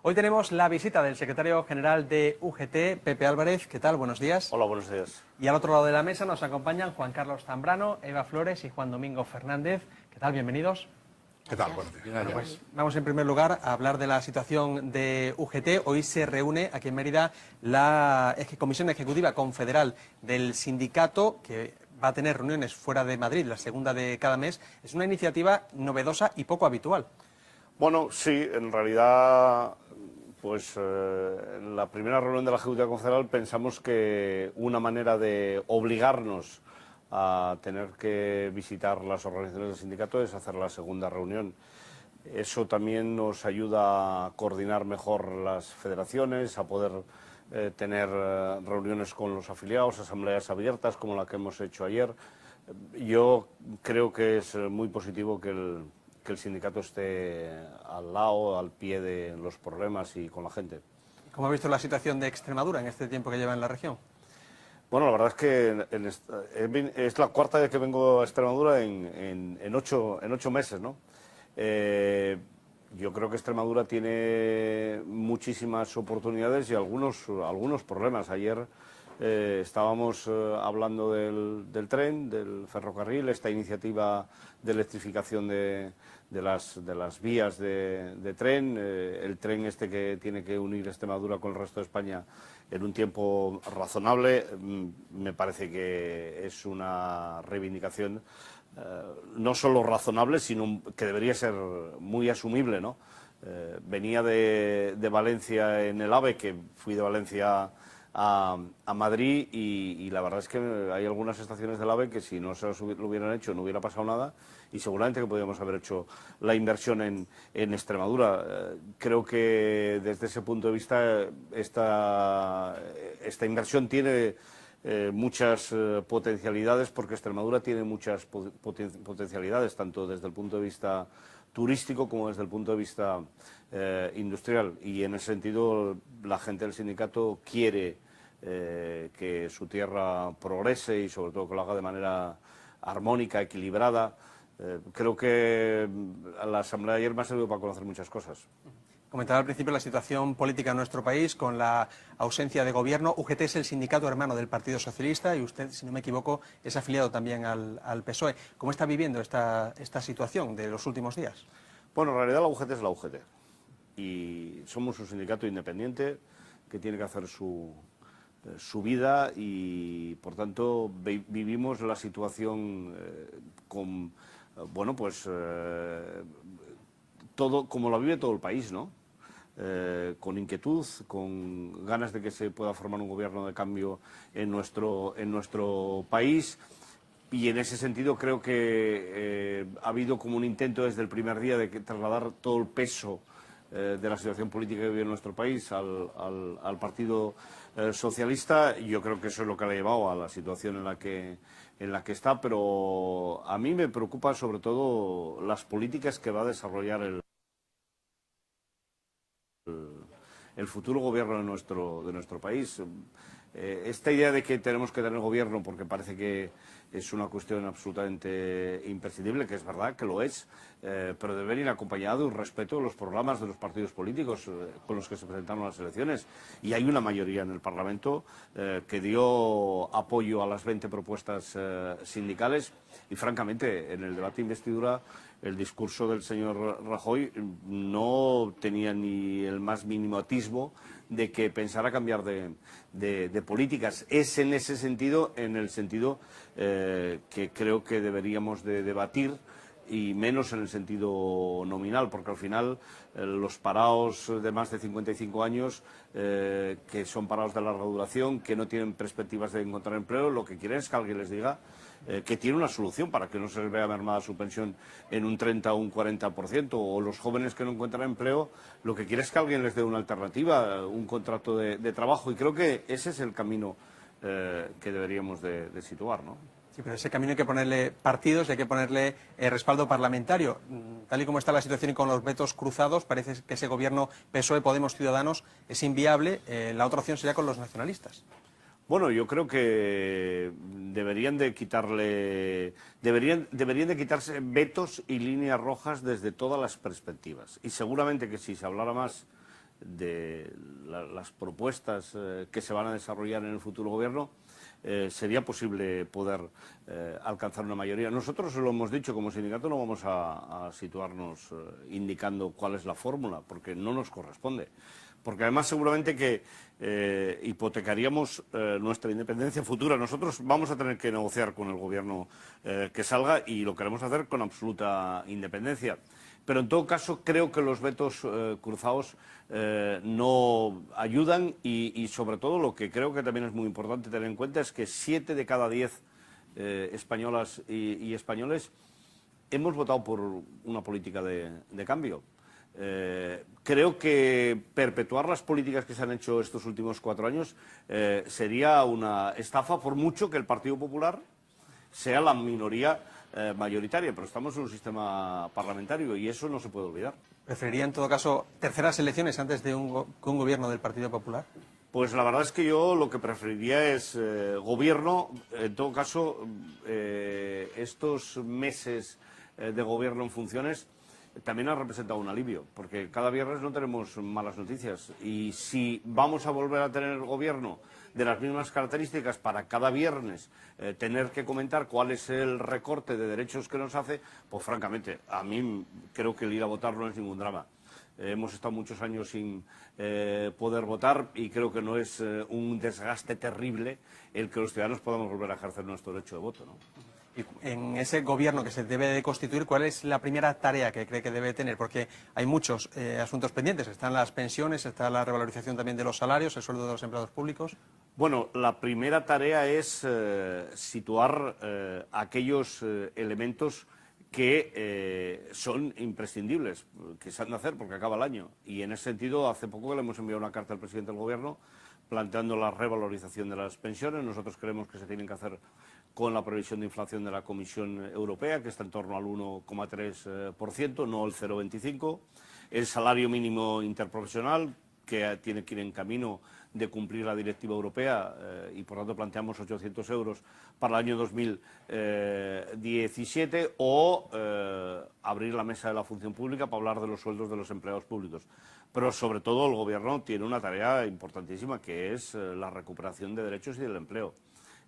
Hoy tenemos la visita del secretario general de UGT, Pepe Álvarez. ¿Qué tal? Buenos días. Hola, buenos días. Y al otro lado de la mesa nos acompañan Juan Carlos Zambrano, Eva Flores y Juan Domingo Fernández. ¿Qué tal? Bienvenidos. ¿Qué tal? Buenos días. Bueno, pues vamos en primer lugar a hablar de la situación de UGT. Hoy se reúne aquí en Mérida la Comisión Ejecutiva Confederal del sindicato, que va a tener reuniones fuera de Madrid, la segunda de cada mes. Es una iniciativa novedosa y poco habitual. Bueno, sí, en realidad, pues en la primera reunión de la Ejecutiva Confederal pensamos que una manera de obligarnos a tener que visitar las organizaciones del sindicato es hacer la segunda reunión. Eso también nos ayuda a coordinar mejor las federaciones, a poder tener reuniones con los afiliados, asambleas abiertas como la que hemos hecho ayer. Yo creo que es muy positivo que el sindicato esté al lado, al pie de los problemas y con la gente. ¿Cómo ha visto la situación de Extremadura en este tiempo que lleva en la región? Bueno, la verdad es que es la cuarta vez que vengo a Extremadura en ocho meses, ¿no? Yo creo que Extremadura tiene muchísimas oportunidades y algunos problemas. Ayer estábamos hablando del tren, del ferrocarril, esta iniciativa de electrificación de las vías de tren, el tren este que tiene que unir Extremadura con el resto de España en un tiempo razonable. Me parece que es una reivindicación no solo razonable, sino que debería ser muy asumible, ¿no? Venía de Valencia en el AVE, que fui de Valencia a Madrid, y la verdad es que hay algunas estaciones del AVE que si no se lo hubieran hecho no hubiera pasado nada, y seguramente que podríamos haber hecho la inversión en Extremadura. Creo que desde ese punto de vista esta inversión tiene muchas potencialidades, porque Extremadura tiene muchas potencialidades, tanto desde el punto de vista turístico como desde el punto de vista industrial, y en ese sentido la gente del sindicato quiere que su tierra progrese y sobre todo que lo haga de manera armónica, equilibrada. Creo que la asamblea de ayer me ha servido para conocer muchas cosas. Comentaba al principio la situación política en nuestro país con la ausencia de gobierno. UGT es el sindicato hermano del Partido Socialista y usted, si no me equivoco, es afiliado también al PSOE. ¿Cómo está viviendo esta situación de los últimos días? Bueno, en realidad la UGT es la UGT y somos un sindicato independiente que tiene que hacer su vida y, por tanto, vivimos la situación con, bueno, pues todo como la vive todo el país, ¿no? Con inquietud, con ganas de que se pueda formar un gobierno de cambio en nuestro país, y en ese sentido creo que ha habido como un intento desde el primer día de trasladar todo el peso de la situación política que vive en nuestro país al Partido Socialista. Yo creo que eso es lo que le ha llevado a la situación en la que está, pero a mí me preocupa sobre todo las políticas que va a desarrollar el futuro gobierno de nuestro país. Esta idea de que tenemos que tener gobierno porque parece que es una cuestión absolutamente imprescindible, que es verdad que lo es, pero debe ir acompañado de un respeto de los programas de los partidos políticos con los que se presentaron las elecciones. Y hay una mayoría en el Parlamento que dio apoyo a las 20 propuestas sindicales, y francamente en el debate de investidura el discurso del señor Rajoy no tenía ni el más mínimo atisbo de que pensara cambiar de políticas. Es en ese sentido, que creo que deberíamos de debatir, y menos en el sentido nominal, porque al final los parados de más de 55 años, que son parados de larga duración, que no tienen perspectivas de encontrar empleo, lo que quieren es que alguien les diga que tiene una solución para que no se les vea mermada su pensión en un 30 o un 40%, o los jóvenes que no encuentran empleo, lo que quieren es que alguien les dé una alternativa, un contrato de trabajo, y creo que ese es el camino que deberíamos de situar, ¿no? Sí, pero ese camino hay que ponerle partidos, hay que ponerle respaldo parlamentario. Tal y como está la situación y con los vetos cruzados, parece que ese gobierno PSOE, Podemos, Ciudadanos es inviable. La otra opción sería con los nacionalistas. Bueno, yo creo que deberían de quitarse vetos y líneas rojas desde todas las perspectivas. Y seguramente que si se hablara más las propuestas que se van a desarrollar en el futuro gobierno, sería posible poder alcanzar una mayoría. Nosotros lo hemos dicho, como sindicato no vamos a situarnos indicando cuál es la fórmula, porque no nos corresponde. Porque además seguramente que hipotecaríamos nuestra independencia futura. Nosotros vamos a tener que negociar con el gobierno que salga y lo queremos hacer con absoluta independencia. Pero en todo caso creo que los vetos cruzados no ayudan y sobre todo lo que creo que también es muy importante tener en cuenta es que 7 de cada 10 españolas y españoles hemos votado por una política de cambio. Creo que perpetuar las políticas que se han hecho estos últimos 4 años sería una estafa, por mucho que el Partido Popular sea la minoría mayoritaria, pero estamos en un sistema parlamentario y eso no se puede olvidar. ¿Preferiría en todo caso terceras elecciones antes de un gobierno del Partido Popular? Pues la verdad es que yo lo que preferiría es gobierno. En todo caso, estos meses de gobierno en funciones también ha representado un alivio, porque cada viernes no tenemos malas noticias. Y si vamos a volver a tener gobierno de las mismas características para cada viernes tener que comentar cuál es el recorte de derechos que nos hace, pues francamente, a mí creo que el ir a votar no es ningún drama. Hemos estado muchos años sin poder votar y creo que no es un desgaste terrible el que los ciudadanos podamos volver a ejercer nuestro derecho de voto, ¿no? Y en ese gobierno que se debe de constituir, ¿cuál es la primera tarea que cree que debe tener? Porque hay muchos asuntos pendientes. Están las pensiones, está la revalorización también de los salarios, el sueldo de los empleados públicos. Bueno, la primera tarea es situar aquellos elementos que son imprescindibles, que se han de hacer porque acaba el año. Y en ese sentido, hace poco que le hemos enviado una carta al presidente del Gobierno planteando la revalorización de las pensiones. Nosotros creemos que se tienen que hacer con la previsión de inflación de la Comisión Europea, que está en torno al 1,3%, no el 0,25%. El salario mínimo interprofesional, que tiene que ir en camino de cumplir la directiva europea y por tanto planteamos 800 euros para el año 2017 o abrir la mesa de la función pública para hablar de los sueldos de los empleados públicos. Pero sobre todo el Gobierno tiene una tarea importantísima que es la recuperación de derechos y del empleo.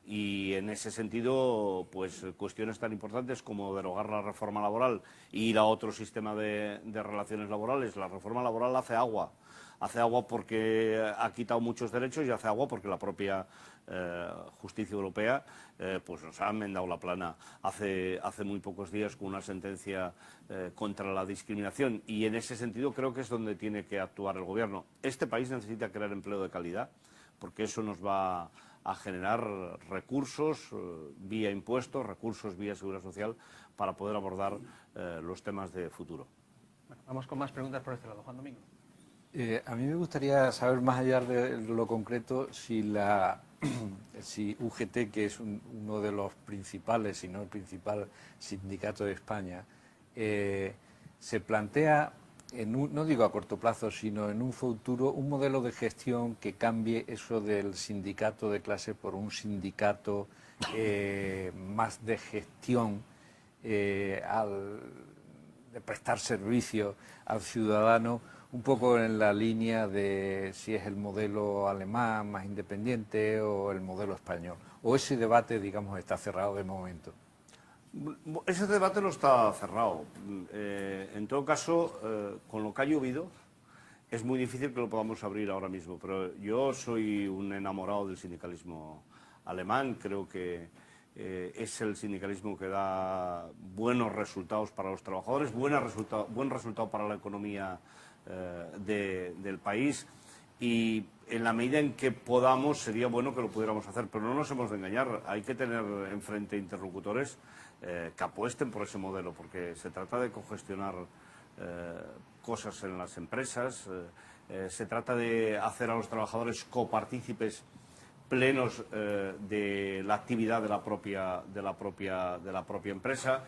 Y en ese sentido, pues cuestiones tan importantes como derogar la reforma laboral y ir a otro sistema de relaciones laborales. La reforma laboral hace agua porque ha quitado muchos derechos y hace agua porque la propia justicia europea pues nos ha enmendado la plana hace muy pocos días con una sentencia contra la discriminación. Y en ese sentido creo que es donde tiene que actuar el Gobierno. Este país necesita crear empleo de calidad porque eso nos va a generar recursos vía impuestos, recursos vía seguridad social para poder abordar los temas de futuro. Bueno, vamos con más preguntas por este lado. Juan Domingo. A mí me gustaría saber, más allá de lo concreto, si UGT, que es uno de los principales, si no el principal sindicato de España, se plantea, no digo a corto plazo, sino en un futuro, un modelo de gestión que cambie eso del sindicato de clase por un sindicato más de gestión, de prestar servicio al ciudadano, un poco en la línea de si es el modelo alemán más independiente o el modelo español. O ese debate, digamos, está cerrado de momento. Ese debate no está cerrado. En todo caso, con lo que ha llovido, es muy difícil que lo podamos abrir ahora mismo. Pero yo soy un enamorado del sindicalismo alemán. Creo que es el sindicalismo que da buenos resultados para los trabajadores, buen resultado para la economía del país. Y en la medida en que podamos, sería bueno que lo pudiéramos hacer. Pero no nos hemos de engañar. Hay que tener enfrente interlocutores que apuesten por ese modelo, porque se trata de cogestionar cosas en las empresas, se trata de hacer a los trabajadores copartícipes plenos de la actividad de la propia empresa.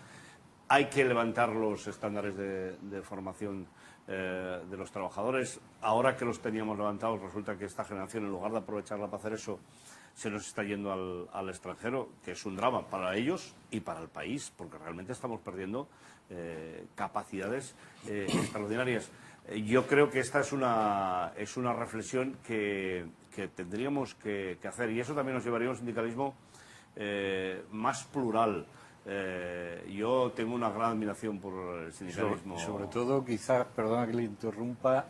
Hay que levantar los estándares de formación de los trabajadores. Ahora que los teníamos levantados, resulta que esta generación, en lugar de aprovecharla para hacer eso, se nos está yendo al extranjero, que es un drama para ellos y para el país, porque realmente estamos perdiendo capacidades extraordinarias. Yo creo que esta es una reflexión que tendríamos que hacer, y eso también nos llevaría a un sindicalismo más plural. Yo tengo una gran admiración por el sindicalismo. Sobre todo, quizás, perdona que le interrumpa,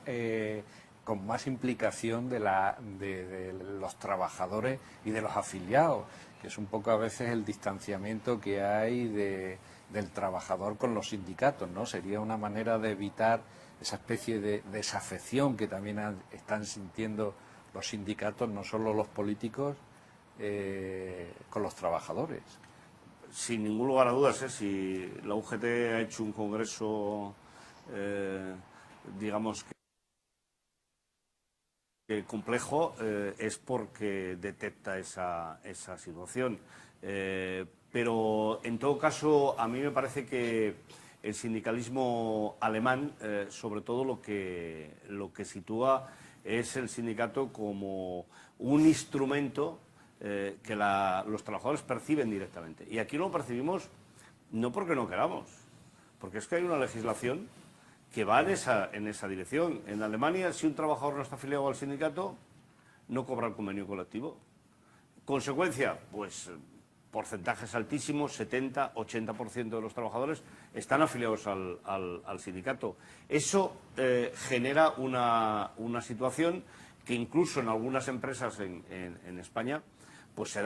con más implicación de los trabajadores y de los afiliados, que es un poco a veces el distanciamiento que hay del trabajador con los sindicatos, ¿no? Sería una manera de evitar esa especie de desafección que también están sintiendo los sindicatos, no solo los políticos, con los trabajadores. Sin ningún lugar a dudas, si la UGT ha hecho un congreso, digamos que complejo, es porque detecta esa situación. Pero, en todo caso, a mí me parece que el sindicalismo alemán, sobre todo lo que sitúa es el sindicato como un instrumento que los trabajadores perciben directamente. Y aquí lo percibimos no porque no queramos, porque es que hay una legislación que va en esa dirección. En Alemania, si un trabajador no está afiliado al sindicato, no cobra el convenio colectivo. Consecuencia, pues porcentajes altísimos, 70, 80% de los trabajadores están afiliados al sindicato. Eso genera una situación que incluso en algunas empresas en España pues se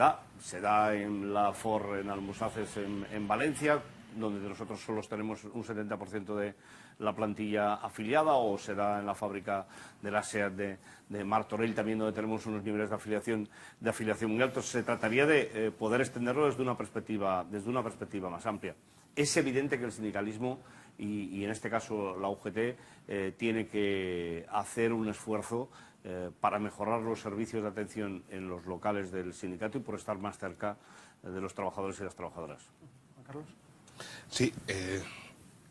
da en la Ford en Almusaces en Valencia, donde nosotros solo tenemos un 70% de la plantilla afiliada, o se da en la fábrica de la SEAT de Martorell, también donde tenemos unos niveles de afiliación muy altos. Se trataría de poder extenderlo desde una perspectiva más amplia. Es evidente que el sindicalismo, y en este caso la UGT, tiene que hacer un esfuerzo para mejorar los servicios de atención en los locales del sindicato y por estar más cerca de los trabajadores y las trabajadoras. Juan Carlos. Sí,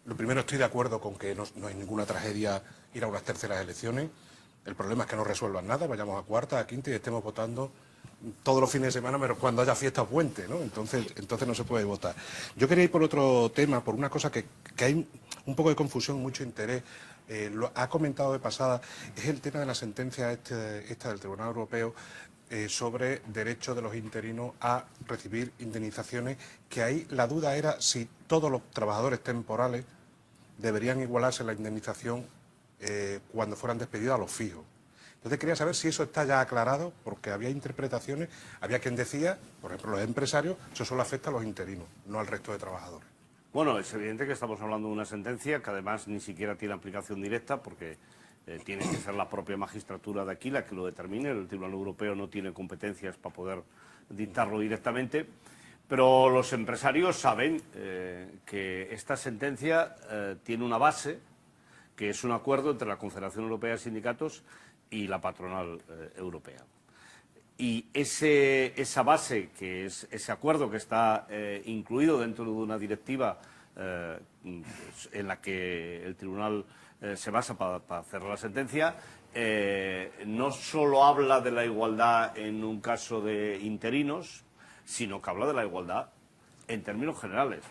lo primero, estoy de acuerdo con que no hay ninguna tragedia ir a unas terceras elecciones. El problema es que no resuelvan nada, vayamos a cuarta, a quinta y estemos votando todos los fines de semana, pero cuando haya fiesta o puente, ¿no? Entonces no se puede votar. Yo quería ir por otro tema, por una cosa que hay un poco de confusión, mucho interés. Lo ha comentado de pasada, es el tema de la sentencia esta del Tribunal Europeo sobre derecho de los interinos a recibir indemnizaciones, que ahí la duda era si todos los trabajadores temporales deberían igualarse la indemnización cuando fueran despedidos a los fijos. Entonces quería saber si eso está ya aclarado, porque había interpretaciones, había quien decía, por ejemplo los empresarios, eso solo afecta a los interinos, no al resto de trabajadores. Bueno, es evidente que estamos hablando de una sentencia que además ni siquiera tiene aplicación directa, porque tiene que ser la propia magistratura de aquí la que lo determine. El Tribunal Europeo no tiene competencias para poder dictarlo directamente, pero los empresarios saben que esta sentencia tiene una base, que es un acuerdo entre la Confederación Europea de Sindicatos y la patronal europea. Y esa base, que es ese acuerdo que está incluido dentro de una directiva en la que el tribunal se basa para hacer la sentencia, no solo habla de la igualdad en un caso de interinos, sino que habla de la igualdad en términos generales.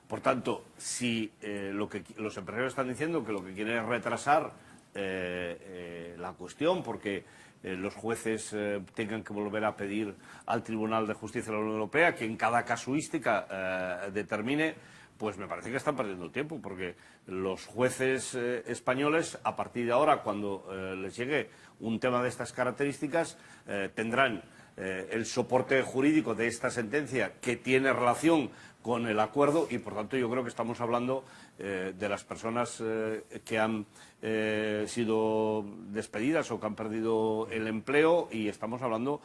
Por tanto, si los empresarios están diciendo que lo que quieren es retrasar la cuestión porque los jueces tengan que volver a pedir al Tribunal de Justicia de la Unión Europea que en cada casuística determine, pues me parece que están perdiendo el tiempo, porque los jueces españoles, a partir de ahora, cuando les llegue un tema de estas características, tendrán el soporte jurídico de esta sentencia que tiene relación con el acuerdo, y por tanto yo creo que estamos hablando de las personas que han sido despedidas o que han perdido el empleo, y estamos hablando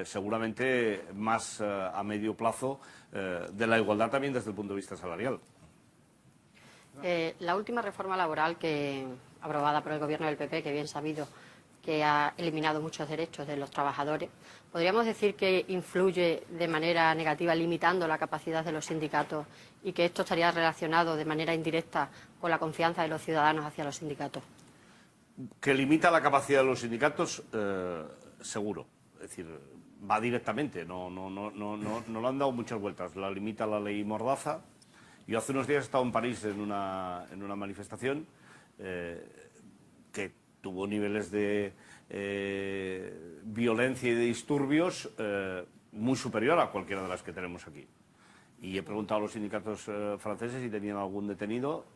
seguramente más a medio plazo de la igualdad también desde el punto de vista salarial. La última reforma laboral aprobada por el gobierno del PP, que bien sabido que ha eliminado muchos derechos de los trabajadores, ¿podríamos decir que influye de manera negativa limitando la capacidad de los sindicatos y que esto estaría relacionado de manera indirecta con la confianza de los ciudadanos hacia los sindicatos? Que limita la capacidad de los sindicatos, seguro. Es decir, va directamente, no le han dado muchas vueltas. La limita la ley Mordaza. Yo hace unos días he estado en París en una manifestación. que tuvo niveles de violencia y de disturbios muy superior a cualquiera de las que tenemos aquí. Y he preguntado a los sindicatos franceses si tenían algún detenido,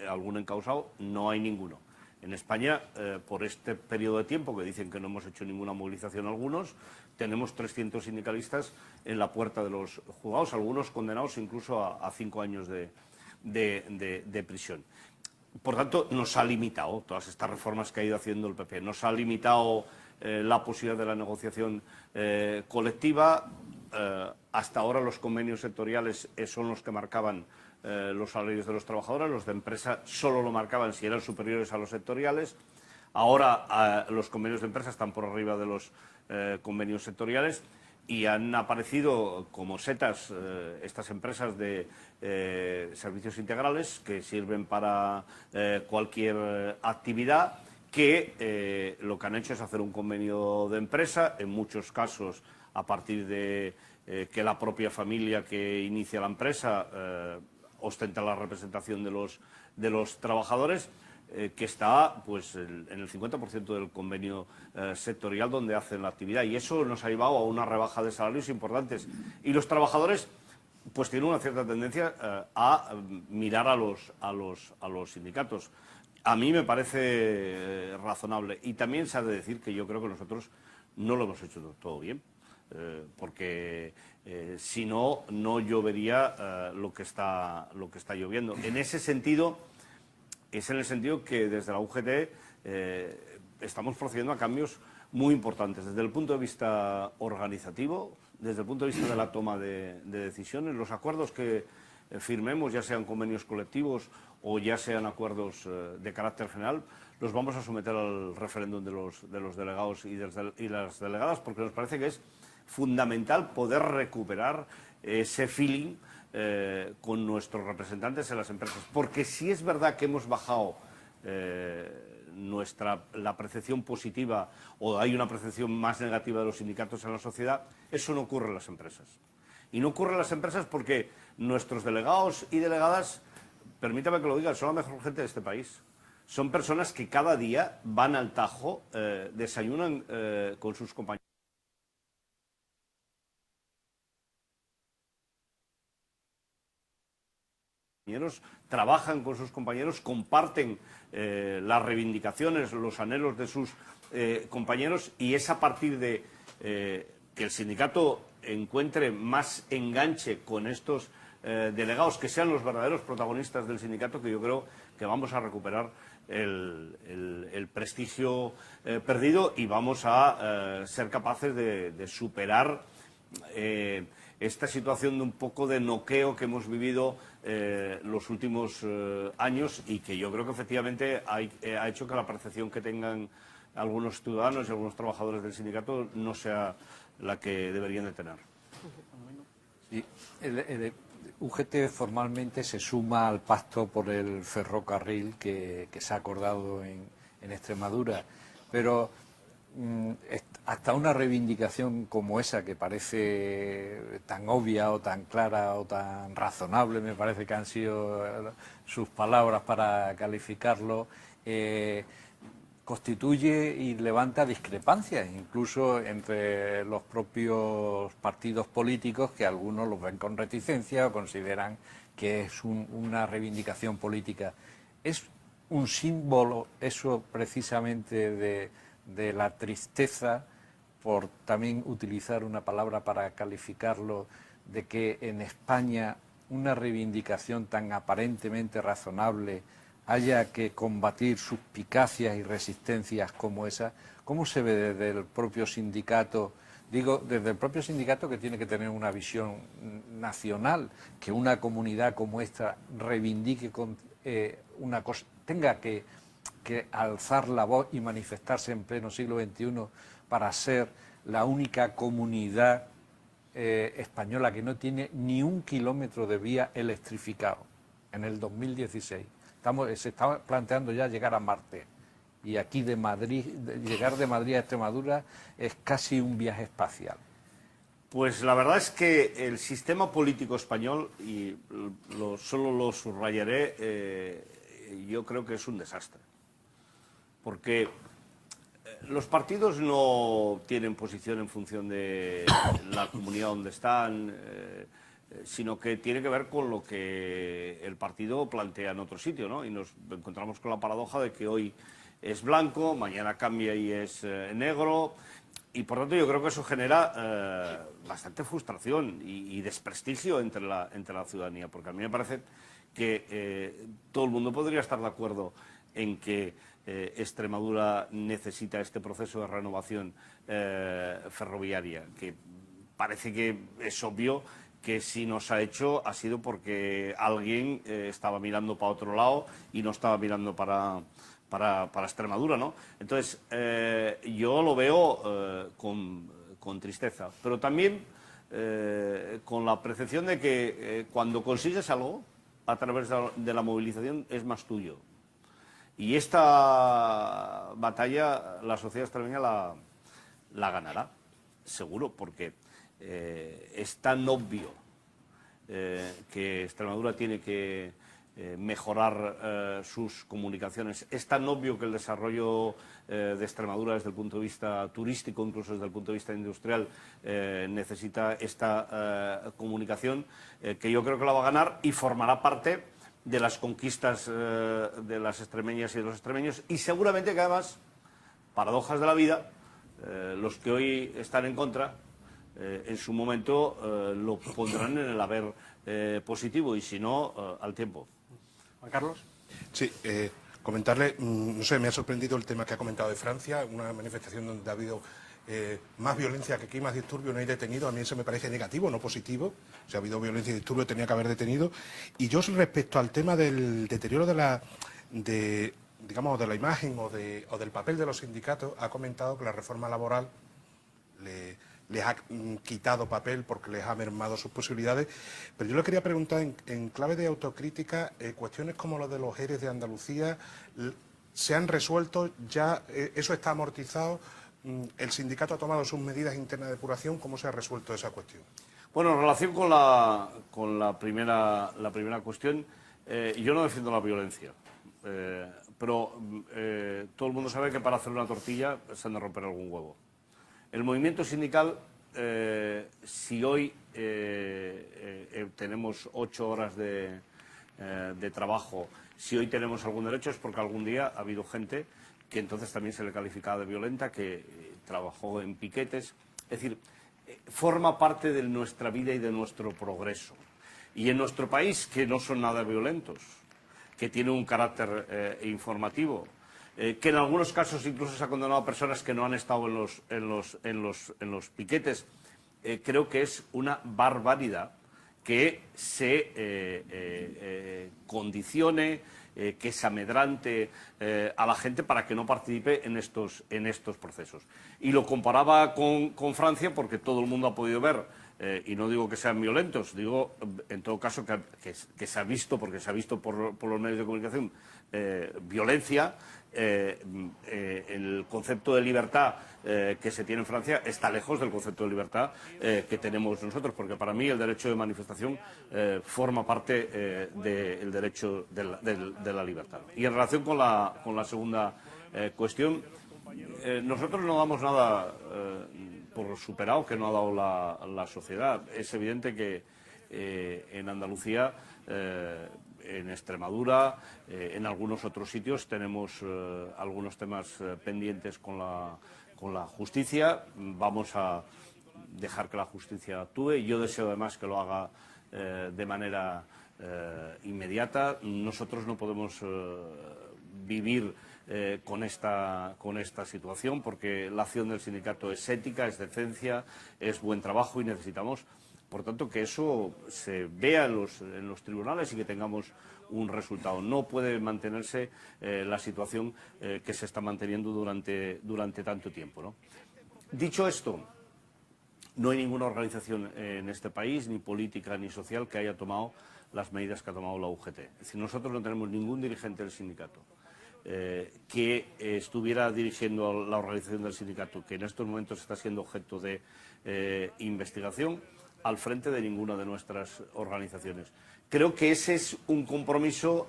algún encausado. No hay ninguno. En España, por este periodo de tiempo, que dicen que no hemos hecho ninguna movilización algunos, tenemos 300 sindicalistas en la puerta de los juzgados, algunos condenados incluso a 5 años de prisión. Por tanto, nos ha limitado todas estas reformas que ha ido haciendo el PP. Nos ha limitado la posibilidad de la negociación colectiva. Hasta ahora los convenios sectoriales son los que marcaban los salarios de los trabajadores, los de empresa solo lo marcaban si eran superiores a los sectoriales. Ahora los convenios de empresa están por arriba de los convenios sectoriales y han aparecido como setas estas empresas de servicios integrales que sirven para cualquier actividad, que lo que han hecho es hacer un convenio de empresa, en muchos casos a partir de que la propia familia que inicia la empresa ostenta la representación de los trabajadores, que está pues en el 50% del convenio sectorial donde hacen la actividad, y eso nos ha llevado a una rebaja de salarios importantes, y los trabajadores pues tienen una cierta tendencia a mirar a los sindicatos. A mí me parece razonable, y también se ha de decir que yo creo que nosotros no lo hemos hecho todo bien, porque si no, no llovería lo que está lloviendo. En ese sentido, es en el sentido que desde la UGT estamos procediendo a cambios muy importantes, desde el punto de vista organizativo, desde el punto de vista de la toma de decisiones. Los acuerdos que firmemos, ya sean convenios colectivos o ya sean acuerdos de carácter general, los vamos a someter al referéndum de los delegados y las delegadas, porque nos parece que es fundamental poder recuperar ese feeling con nuestros representantes en las empresas, porque si es verdad que hemos bajado la percepción positiva, o hay una percepción más negativa de los sindicatos en la sociedad, eso no ocurre en las empresas. Y no ocurre en las empresas porque nuestros delegados y delegadas, permítame que lo diga, son la mejor gente de este país. Son personas que cada día van al Tajo, desayunan con sus compañeros, trabajan con sus compañeros, comparten las reivindicaciones, los anhelos de sus compañeros, y es a partir de que el sindicato encuentre más enganche con estos delegados, que sean los verdaderos protagonistas del sindicato, que yo creo que vamos a recuperar el prestigio perdido, y vamos a ser capaces de superar esta situación de un poco de noqueo que hemos vivido los últimos años, y que yo creo que efectivamente ha hecho que la percepción que tengan algunos ciudadanos y algunos trabajadores del sindicato no sea la que deberían de tener. Sí, el UGT formalmente se suma al pacto por el ferrocarril que se ha acordado en Extremadura, pero hasta una reivindicación como esa, que parece tan obvia o tan clara o tan razonable, me parece que han sido sus palabras para calificarlo, constituye y levanta discrepancias, incluso entre los propios partidos políticos, que algunos los ven con reticencia o consideran que es una reivindicación política. Es un símbolo eso precisamente de la tristeza, por también utilizar una palabra para calificarlo, de que en España una reivindicación tan aparentemente razonable haya que combatir suspicacias y resistencias como esa. ¿Cómo se ve desde el propio sindicato? Digo, desde el propio sindicato, que tiene que tener una visión nacional, que una comunidad como esta reivindique una cosa, tenga que alzar la voz y manifestarse en pleno siglo XXI para ser la única comunidad española que no tiene ni un kilómetro de vía electrificado en el 2016. Se está planteando ya llegar a Marte, y aquí de Madrid, llegar de Madrid a Extremadura es casi un viaje espacial. Pues la verdad es que el sistema político español, y solo lo subrayaré, yo creo que es un desastre. porque los partidos no tienen posición en función de la comunidad donde están, sino que tiene que ver con lo que el partido plantea en otro sitio, ¿no? Y nos encontramos con la paradoja de que hoy es blanco, mañana cambia y es negro, y por tanto yo creo que eso genera bastante frustración y desprestigio entre la ciudadanía, porque a mí me parece que todo el mundo podría estar de acuerdo en que Extremadura necesita este proceso de renovación ferroviaria, que parece que es obvio que si no se ha hecho ha sido porque alguien estaba mirando para otro lado y no estaba mirando para Extremadura, ¿no? Entonces, yo lo veo con tristeza, pero también con la percepción de que cuando consigues algo a través de la movilización es más tuyo. Y esta batalla la sociedad extremeña la ganará, seguro, porque es tan obvio que Extremadura tiene que mejorar sus comunicaciones. Es tan obvio que el desarrollo de Extremadura desde el punto de vista turístico, incluso desde el punto de vista industrial, necesita esta comunicación, que yo creo que la va a ganar y formará parte de las conquistas de las extremeñas y de los extremeños, y seguramente que además, paradojas de la vida, los que hoy están en contra, en su momento lo pondrán en el haber positivo, y si no, al tiempo. Juan Carlos. Sí, comentarle, no sé, me ha sorprendido el tema que ha comentado de Francia, una manifestación donde ha habido más violencia que aquí, más disturbio, no hay detenido. A mí eso me parece negativo, no positivo. Si ha habido violencia y disturbio, tenía que haber detenido. Y yo, respecto al tema del deterioro digamos, de la imagen o del papel de los sindicatos, ha comentado que la reforma laboral les ha quitado papel porque les ha mermado sus posibilidades. Pero yo le quería preguntar, en clave de autocrítica, cuestiones como lo de los ERE de Andalucía, ¿se han resuelto ya? ¿Eso está amortizado? ¿El sindicato ha tomado sus medidas internas de depuración? ¿Cómo se ha resuelto esa cuestión? Bueno, en relación con la primera cuestión, yo no defiendo la violencia, pero todo el mundo sabe que para hacer una tortilla se han de romper algún huevo. El movimiento sindical, si hoy tenemos 8 horas de trabajo, si hoy tenemos algún derecho, es porque algún día ha habido gente que entonces también se le calificaba de violenta, que trabajó en piquetes. Es decir, forma parte de nuestra vida y de nuestro progreso. Y en nuestro país, que no son nada violentos, que tiene un carácter informativo, que en algunos casos incluso se ha condenado a personas que no han estado en los piquetes, creo que es una barbaridad que se condicione, que se amedrante a la gente para que no participe en estos procesos. Y lo comparaba con Francia porque todo el mundo ha podido ver, y no digo que sean violentos, digo en todo caso que se ha visto, porque se ha visto por los medios de comunicación, violencia. El concepto de libertad que se tiene en Francia está lejos del concepto de libertad que tenemos nosotros, porque para mí el derecho de manifestación forma parte del derecho de la libertad. Y en relación con la segunda cuestión, nosotros no damos nada por superado que no ha dado la sociedad. Es evidente que en Andalucía, en Extremadura, en algunos otros sitios tenemos algunos temas pendientes con la justicia. Vamos a dejar que la justicia actúe. Yo deseo además que lo haga de manera inmediata. Nosotros no podemos vivir con esta situación, porque la acción del sindicato es ética, es decencia, es buen trabajo, y necesitamos, por tanto, que eso se vea en los tribunales y que tengamos un resultado. No puede mantenerse la situación que se está manteniendo durante tanto tiempo, ¿no? Dicho esto, no hay ninguna organización en este país, ni política ni social, que haya tomado las medidas que ha tomado la UGT. Es decir, nosotros no tenemos ningún dirigente del sindicato que estuviera dirigiendo la organización del sindicato, que en estos momentos está siendo objeto de investigación, al frente de ninguna de nuestras organizaciones. Creo que ese es un compromiso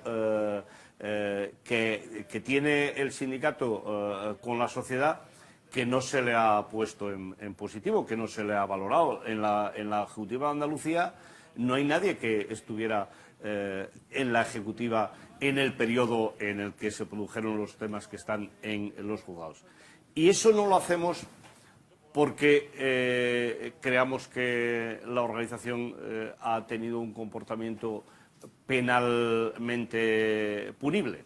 que tiene el sindicato con la sociedad que no se le ha puesto en positivo, que no se le ha valorado. En la Ejecutiva de Andalucía no hay nadie que estuviera en la Ejecutiva en el periodo en el que se produjeron los temas que están en los juzgados. Y eso no lo hacemos porque creamos que la organización ha tenido un comportamiento penalmente punible.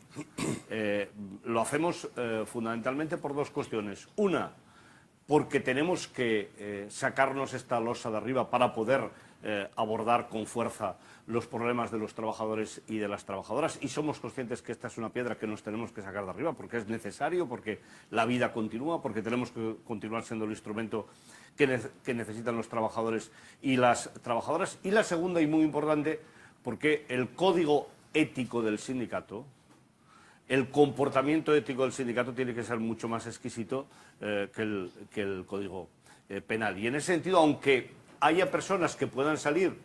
Lo hacemos fundamentalmente por dos cuestiones. Una, porque tenemos que sacarnos esta losa de arriba para poder abordar con fuerza los problemas de los trabajadores y de las trabajadoras, y somos conscientes que esta es una piedra que nos tenemos que sacar de arriba porque es necesario, porque la vida continúa, porque tenemos que continuar siendo el instrumento que necesitan los trabajadores y las trabajadoras. Y la segunda, y muy importante, porque el código ético del sindicato, el comportamiento ético del sindicato tiene que ser mucho más exquisito que el código penal. Y en ese sentido, aunque haya personas que puedan salir,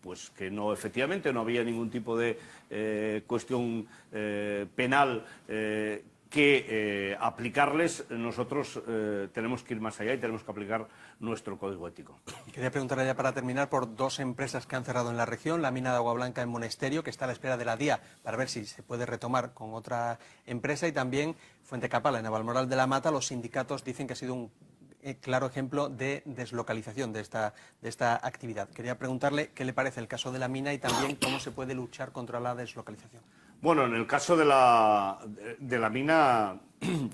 pues que no, efectivamente, no había ningún tipo de cuestión penal que aplicarles, nosotros tenemos que ir más allá y tenemos que aplicar nuestro código ético. Quería preguntarle ya para terminar por dos empresas que han cerrado en la región, la mina de Agua Blanca en Monesterio, que está a la espera de la DIA para ver si se puede retomar con otra empresa, y también Fuentecapala, en Navalmoral de la Mata. Los sindicatos dicen que ha sido un claro ejemplo de deslocalización de esta actividad. Quería preguntarle qué le parece el caso de la mina y también cómo se puede luchar contra la deslocalización. Bueno, en el caso de la mina,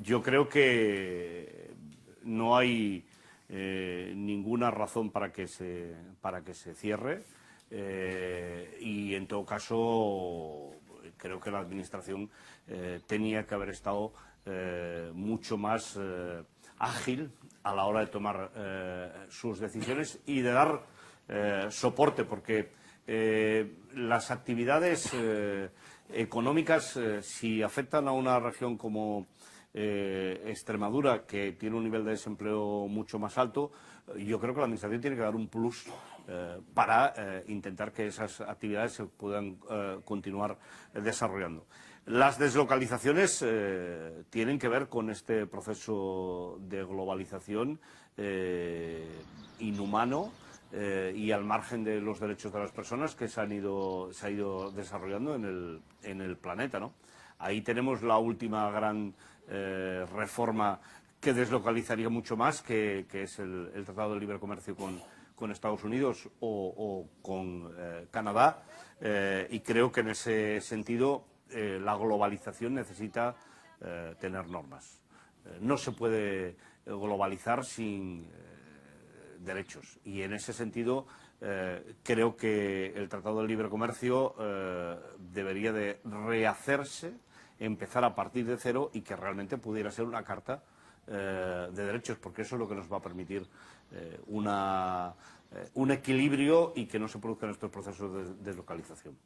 yo creo que no hay ninguna razón para que se cierre, y en todo caso creo que la Administración tenía que haber estado mucho más ágil a la hora de tomar sus decisiones y de dar soporte, porque las actividades económicas, si afectan a una región como Extremadura, que tiene un nivel de desempleo mucho más alto, yo creo que la Administración tiene que dar un plus para intentar que esas actividades se puedan continuar desarrollando. Las deslocalizaciones tienen que ver con este proceso de globalización inhumano y al margen de los derechos de las personas que se ha ido desarrollando en el planeta, ¿no? Ahí tenemos la última gran reforma que deslocalizaría mucho más, que es el Tratado de Libre Comercio con Estados Unidos o con Canadá, y creo que en ese sentido la globalización necesita tener normas. No se puede globalizar sin derechos, y en ese sentido creo que el Tratado de Libre Comercio debería de rehacerse, empezar a partir de cero, y que realmente pudiera ser una carta de derechos, porque eso es lo que nos va a permitir un equilibrio y que no se produzcan estos procesos de deslocalización.